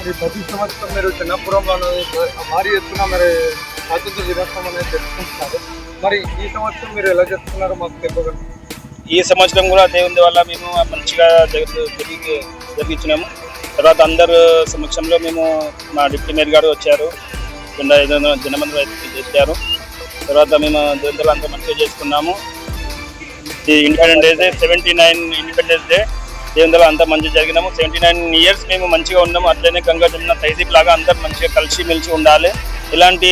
మరి ప్రతి సంవత్సరం మీరు చిన్నపురంలో భారీ ఎత్తున మరి స్వాతంత్ర దినోత్సవం అనేది జరుపుకుంటున్నారు. మరి ఈ సంవత్సరం మీరు ఎలా జరుపుకున్నారో మాకు చెప్పగలరు? ఈ సంవత్సరం కూడా దేవుని వల్ల మేము మంచిగా జరిగించినాము. తర్వాత అందరు సమక్షంలో మేము మా డిప్యూటీ మేయర్ గారు వచ్చారు, జనమంది చేశారు. తర్వాత మేము దేవుని అంతా మంచిగా చేసుకున్నాము. ఈ ఇండిపెండెన్స్ డే 79 ఇండిపెండెన్స్ డే దేవుని అంతా మంచిగా జరిగినాము. 79 ఇయర్స్ మేము మంచిగా ఉన్నాము. అట్లనే గంగా జమున తహసీబ్ లాగా అందరు మంచిగా కలిసిమెలిసి ఉండాలి. ఇలాంటి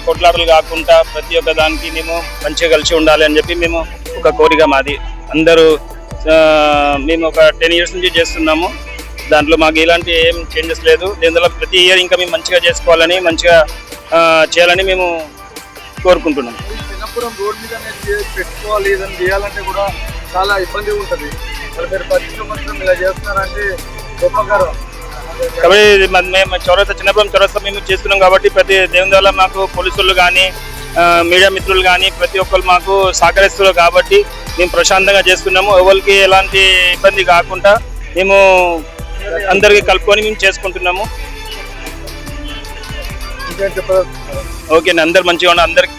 కొట్లాటలు కాకుండా ప్రతి ఒక్క దానికి మేము మంచిగా కలిసి ఉండాలి అని చెప్పి మేము ఒక కోరిక మాది. అందరూ మేము ఒక 10 ఇయర్స్ నుంచి చేస్తున్నాము. దాంట్లో మాకు ఇలాంటి ఏం చేంజెస్ లేదు. దీనివల్ల ప్రతి ఇయర్ ఇంకా మేము మంచిగా చేసుకోవాలని, మంచిగా చేయాలని మేము కోరుకుంటున్నాం. చిన్నపురం రోడ్ మీద పెట్టుకోవాలి, ఏదైనా చేయాలంటే కూడా చాలా ఇబ్బంది ఉంటుంది. మరి మీరు ప్రతి సంవత్సరం ఇలా చేస్తున్నారంటే గొప్పగారు. కాబట్టి మేము చిన్నపురం చౌరస్తా మేము చేస్తున్నాం కాబట్టి ప్రతి దేవుని వల్ల మాకు పోలీసులు కానీ మీడియా మిత్రులు కానీ ప్రతి ఒక్కరు మాకు సహకరిస్తున్నారు కాబట్టి మేము ప్రశాంతంగా చేస్తున్నాము. ఎవరికి ఎలాంటి ఇబ్బంది కాకుండా మేము అందరికీ కలుపుకొని మేము చేసుకుంటున్నాము. ఇంకేం చెప్పారు? ఓకే, అందరు మంచిగా ఉన్నారు. అందరికి